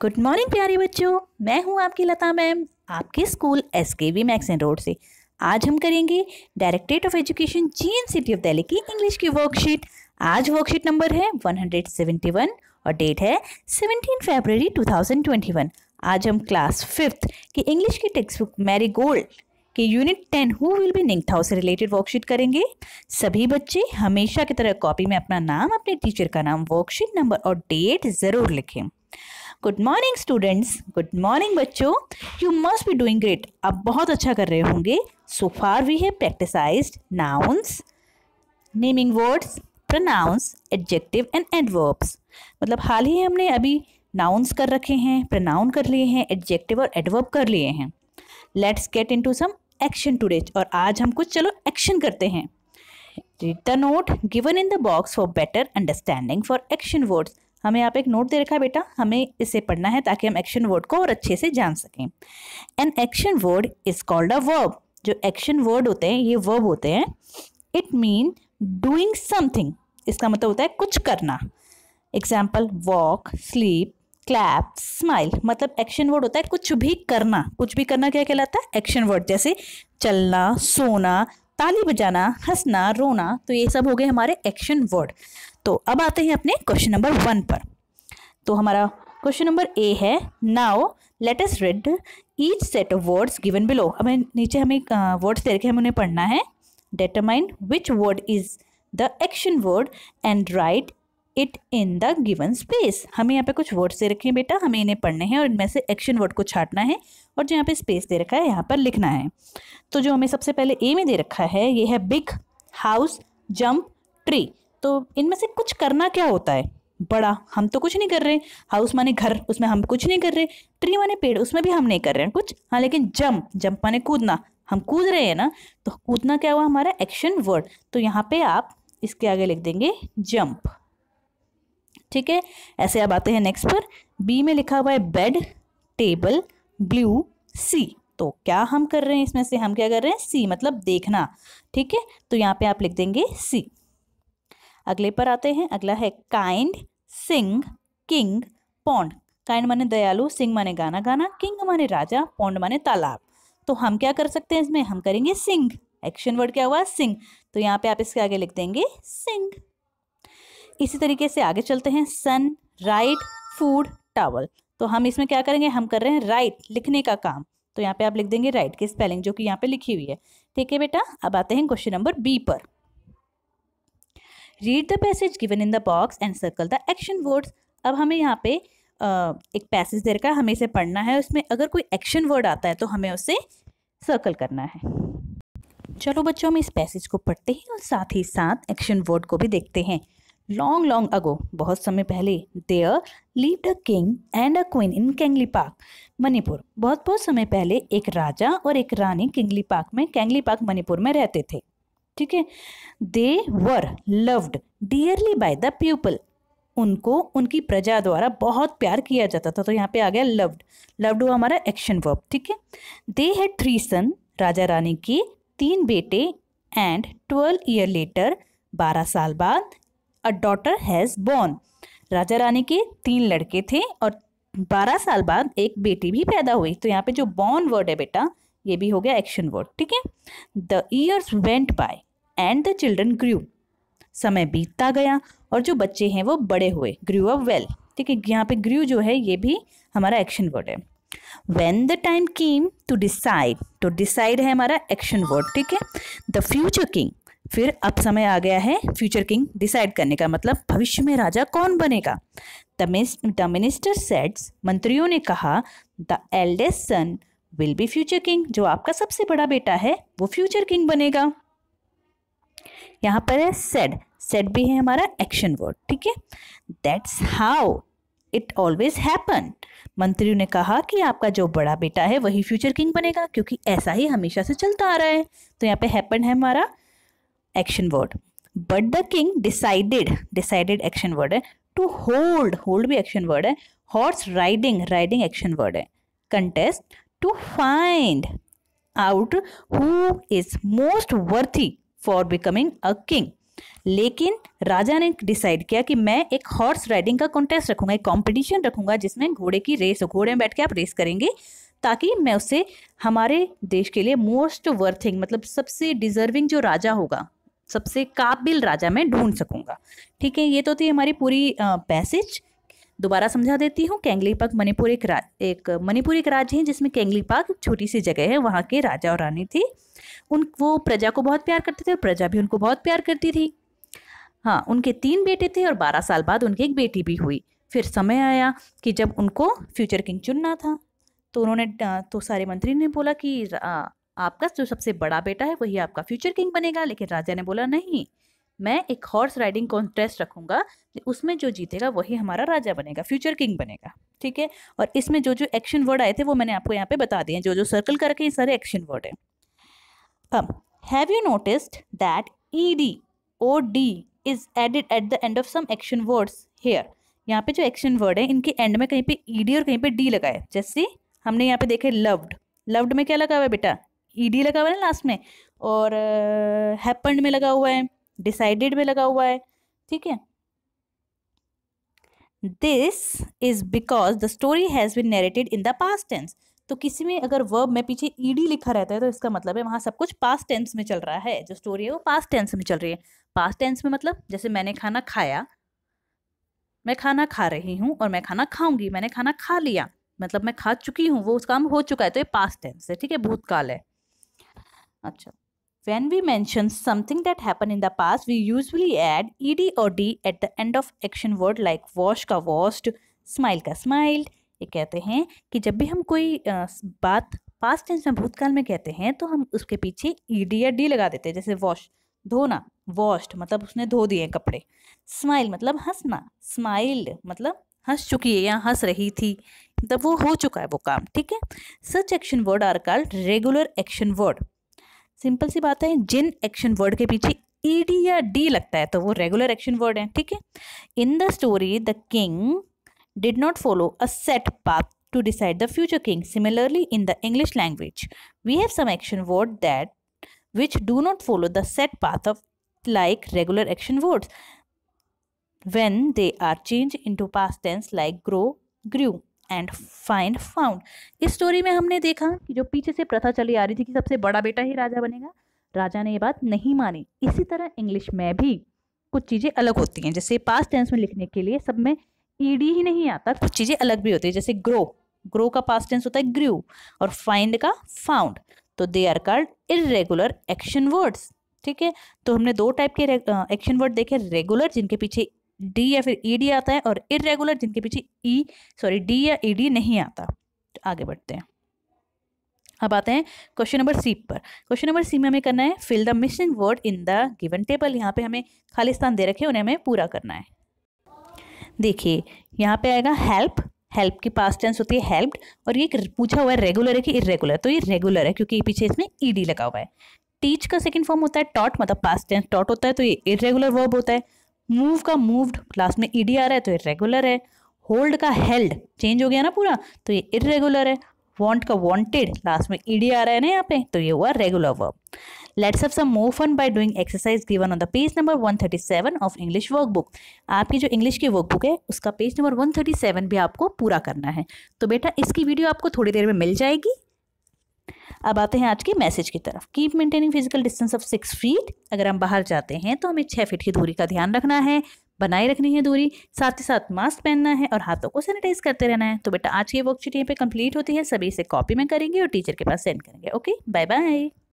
Good morning प्यारे बच्चों, मैं हूं आपकी लता मैम, आपके school SKV max and road से। आज हम करेंगे directorate of education GN city of Delhi की इंग्लिश की वर्कशीट। आज वर्कशीट नंबर है 171 और डेट है 17 फरवरी 2021। आज हम क्लास 5th की इंग्लिश की टेक्स्ट बुक मैरी गोल्ड के unit 10 who will be Ningthou से रिलेटेड वर्कशीट करेंगे। सभी बच्चे हमेशा की तरह कॉपी में अपना नाम, अपने टीचर का नाम, वर्कशीट नंबर और डेट ज़रूर लिखें। Good morning students, good morning बच्चों, you must be doing great. आप बहुत अच्छा कर रहे होंगे। So far we have practised nouns, naming words, pronouns, adjective and adverbs. मतलब हाल ही हमने अभी नाउन्स कर रखे हैं, प्रोनाउन कर लिए हैं, एडजेक्टिव और एडवर्ब कर लिए हैं। Let's get into some action today. और आज हम कुछ चलो एक्शन करते हैं। Read the note given in the box for better understanding for action words. हमें यहाँ पे एक नोट दे रखा है बेटा, हमें इसे पढ़ना है ताकि हम एक्शन वर्ड को और अच्छे से जान सकें। An action word is called a verb. जो एक्शन वर्ड होते हैं ये वर्ब होते हैं। इट मीन डूइंग समथिंग, इसका मतलब होता है कुछ करना। Example walk, sleep, clap, smile. मतलब एक्शन वर्ड होता है कुछ भी करना। कुछ भी करना क्या कहलाता है? Action word. जैसे चलना, सोना, ताली बजाना, हंसना, रोना, तो ये सब हो गए हमारे एक्शन वर्ड। तो अब आते हैं अपने क्वेश्चन नंबर 1 पर। तो हमारा क्वेश्चन नंबर A है, now let us read each set of words given below. अब नीचे हमें वर्ड्स दे रखे, हमें उन्हें पढ़ना है। Determine which word is the action word and right it in the given space. हमें यहाँ पे कुछ वर्ड्स दे रखे हैं बेटा, हमें इन्हें पढ़ने हैं और इनमें से एक्शन वर्ड को छांटना है और जो यहाँ पे स्पेस दे रखा है यहाँ पर लिखना है। तो जो हमें सबसे पहले A में दे रखा है ये है बिग, हाउस, जंप, ट्री। तो इनमें से कुछ करना क्या होता है? बड़ा, हम तो कुछ नहीं कर रहे। हाउस माने घर, उसमें हम कुछ नहीं कर रहे। ट्री माने पेड़, उसमें भी हम नहीं कर रहे हैं कुछ। हाँ, लेकिन जंप, जंप माने कूदना, हम कूद रहे हैं ना। तो कूदना क्या हुआ? हमारा एक्शन वर्ड। तो यहाँ पे आप इसके आगे लिख देंगे जंप। ठीक है, ऐसे अब आते हैं नेक्स्ट पर। B में लिखा हुआ है बेड, टेबल, ब्लू, सी। तो क्या हम कर रहे हैं इसमें से? हम क्या कर रहे हैं? सी मतलब देखना। ठीक है, तो यहाँ पे आप लिख देंगे सी। अगले पर आते हैं। अगला है काइंड, सिंग, किंग, पॉन्ड। काइंड माने दयालु, सिंग माने गाना गाना, किंग माने राजा, पॉन्ड माने तालाब। तो हम क्या कर सकते हैं इसमें? हम करेंगे सिंग। एक्शन वर्ड क्या हुआ? सिंग। तो यहाँ पे आप इसके आगे लिख देंगे सिंग। इसी तरीके से आगे चलते हैं। सन, राइट, फूड, टॉवल। तो हम इसमें क्या करेंगे? हम कर रहे हैं राइट, लिखने का काम। तो यहाँ पे आप लिख देंगे राइट की स्पेलिंग जो कि यहाँ पे लिखी हुई है। ठीक है बेटा, अब आते हैं क्वेश्चन नंबर B पर। Read the passage given in the box and circle the action words. अब हमें यहाँ पे एक पैसेज दे रखा है, हमें इसे पढ़ना है। उसमें अगर कोई एक्शन वर्ड आता है तो हमें उसे सर्कल करना है। चलो बच्चों, हम इस पैसेज को पढ़ते हैं और साथ ही साथ एक्शन वर्ड को भी देखते हैं। लॉन्ग लॉन्ग अगो, बहुत समय पहले, there lived a king and a queen in Kangla park, Manipur. बहुत बहुत समय पहले एक राजा और एक रानी कैंगली पार्क मणिपुर में रहते थे। ठीक है, they were loved dearly by the people. उनको उनकी प्रजा द्वारा बहुत प्यार किया जाता था। तो यहाँ पे आ गया लव्ड। लव्ड हुआ हमारा एक्शन वर्ब। ठीक है, दे हैड 3 सन, राजा रानी के 3 बेटे, एंड 12 ईयर लेटर, 12 साल बाद, a daughter has born. Raja Rani के 3 लड़के थे और 12 साल बाद एक बेटी भी पैदा हुई। तो यहाँ पे जो बॉर्न वर्ड है बेटा, ये भी हो गया एक्शन वर्ड। ठीक है, the years went by and the children grew. समय बीतता गया और जो बच्चे हैं वो बड़े हुए। Grew up well. ठीक है, यहाँ पे ग्रू जो है ये भी हमारा एक्शन वर्ड है। When the time came to decide, तो डिसाइड है हमारा एक्शन वर्ड। ठीक है, द फ्यूचर किंग। फिर अब समय आ गया है फ्यूचर किंग डिसाइड करने का, मतलब भविष्य में राजा कौन बनेगा। द मिनिस्टर सेड्स, मंत्रियों ने कहा, the eldest son will be future king. जो आपका सबसे बड़ा बेटा है वो फ्यूचर किंग बनेगा। यहाँ पर है सेड। सेड भी है हमारा एक्शन वर्ड। ठीक है, that's how it always happen. मंत्रियों ने कहा कि आपका जो बड़ा बेटा है वही फ्यूचर किंग बनेगा, क्योंकि ऐसा ही हमेशा से चलता आ रहा है। तो यहाँ पे हैपन है हमारा action word. But the king decided, decided action word है। टू होल्ड, होल्ड भी एक्शन वर्ड है। Horse riding, riding action word है। Contest, to find out who is most worthy for becoming a king. लेकिन राजा ने decide किया कि मैं एक हॉर्स राइडिंग का कॉन्टेस्ट रखूंगा, एक कंपटीशन रखूंगा जिसमें घोड़े की रेस हो, घोड़े में बैठ के आप रेस करेंगे, ताकि मैं उससे हमारे देश के लिए मोस्ट वर्थिंग मतलब सबसे डिजर्विंग जो राजा होगा, सबसे काबिल राजा मैं ढूंढ सकूंगा। ठीक है, ये तो थी हमारी पूरी पैसेज। दोबारा समझा देती हूँ। केंगलीपाक मणिपुर एक मणिपुर एक राज्य है जिसमें केंगलीपाक छोटी सी जगह है, वहाँ के राजा और रानी थे। वो प्रजा को बहुत प्यार करते थे और प्रजा भी उनको बहुत प्यार करती थी। हाँ, उनके 3 बेटे थे और 12 साल बाद उनकी एक बेटी भी हुई। फिर समय आया कि जब उनको फ्यूचर किंग चुनना था, तो सारे मंत्री ने बोला कि आपका जो सबसे बड़ा बेटा है वही आपका फ्यूचर किंग बनेगा। लेकिन राजा ने बोला नहीं, मैं एक हॉर्स राइडिंग कॉन्टेस्ट रखूंगा, उसमें जो जीतेगा वही हमारा राजा बनेगा, फ्यूचर किंग बनेगा। ठीक है, और इसमें जो जो एक्शन वर्ड आए थे वो मैंने आपको यहाँ पे बता दिए, जो जो सर्कल करके ये सारे एक्शन वर्ड है। अब have you noticed that ed or d is added at the end of some action words here? यहाँ पे जो एक्शन वर्ड है इनके एंड में कहीं पे ed और कहीं पे d लगा है। जैसे हमने यहाँ पे देखे लव्ड, लव्ड में क्या लगा हुआ है बेटा, ed लगा हुआ है ना लास्ट में, और हैपेंड में लगा हुआ है, डिसाइडेड में लगा हुआ है। ठीक है, this is because the story has been narrated in the past tense. तो किसी में अगर वर्ब में पीछे ed लिखा रहता है तो इसका मतलब है वहां सब कुछ पास्ट टेंस में चल रहा है, जो स्टोरी है वो पास्ट टेंस में चल रही है। पास्ट टेंस में मतलब जैसे मैंने खाना खाया, मैं खाना खा रही हूँ, और मैं खाना खाऊंगी, मैंने खाना खा लिया, मतलब मैं खा चुकी हूँ, वो उस काम हो चुका है, तो ये पास्ट टेंस है। ठीक है, भूतकाल है। अच्छा, when we mention something that happened in the past, we usually add ed or d at the end of action word like wash का washed, smile का smiled। ये कहते हैं कि जब भी हम कोई बात पास्ट टेंस में भूतकाल में कहते हैं तो हम उसके पीछे ed या d लगा देते हैं। जैसे वॉश, धोना, वॉश्ड मतलब उसने धो दिए कपड़े, स्माइल मतलब हंसना, स्माइल्ड मतलब हंस चुकी है या हंस रही थी, मतलब वो हो चुका है वो काम। ठीक है, such action word are called regular action word. Simple सी बात है, जिन एक्शन वर्ड के पीछे ed या d लगता है तो वो रेगुलर एक्शन वर्ड है। ठीक है, in the story the king did not follow a set path to decide the future king. Similarly, in the English language, we have some action words which do not follow the set path of like regular action words when they are changed into past tense like grow, grew and find, found. इस story में हमने देखा कि जो पीछे से प्रथा चली आ रही थी कि सबसे बड़ा बेटा ही राजा बनेगा, राजा ने ये बात नहीं मानी। इसी तरह इंग्लिश में भी कुछ चीज़ें अलग होती हैं। जैसे पास्ट टेंस में लिखने के लिए सब में ed ही नहीं आता, कुछ चीज़ें अलग भी होती है। जैसे ग्रो, ग्रो का पास्ट टेंस होता है ग्रू, और फाइंड का फाउंड, तो they are called irregular action words. ठीक है, तो हमने 2 टाइप के एक्शन वर्ड देखे, रेगुलर जिनके पीछे डी या फिर ed आता है, और इररेगुलर जिनके पीछे डी या ed नहीं आता। तो आगे बढ़ते हैं। अब आते हैं क्वेश्चन नंबर सी पर। क्वेश्चन नंबर सी में हमें करना है fill the missing word in the given table. यहाँ पे हमें खाली स्थान दे रखे, उन्हें हमें पूरा करना है। देखिए यहाँ पे आएगा हेल्प, हेल्प की पास्ट टेंस होती है हेल्प्ड, और ये पूछा हुआ है रेगुलर है कि इरेगुलर, तो ये रेगुलर है क्योंकि पीछे इसमें ed लगा हुआ है। टीच का सेकंड फॉर्म होता है टॉट, मतलब पास्ट टेंस टॉट होता है, तो ये इरेगुलर वर्ब होता है। मूव का मूव्ड, लास्ट में ed आ रहा है तो ये रेगुलर है। होल्ड का हेल्ड, चेंज हो गया ना पूरा, तो ये इरेगुलर है। वांट का वांटेड, लास्ट में ed आ रहा है ना यहाँ पे, तो ये हुआ regular verb. Let's have some more fun by doing exercise given on the page number 137 of English workbook. आपकी जो इंग्लिश की वर्कबुक है उसका पेज नंबर 137 भी आपको पूरा करना है। तो बेटा इसकी वीडियो आपको थोड़ी देर में मिल जाएगी। अब आते हैं आज के मैसेज की तरफ। Keep maintaining physical distance of 6 feet. अगर हम बाहर जाते हैं तो हमें 6 फीट की दूरी का ध्यान रखना है, बनाए रखनी है दूरी, साथ ही साथ मास्क पहनना है और हाथों को सैनिटाइज करते रहना है। तो बेटा आज की वर्कशीट यहाँ पे कंप्लीट होती है, सभी इसे कॉपी में करेंगे और टीचर के पास सेंड करेंगे। Okay, bye bye.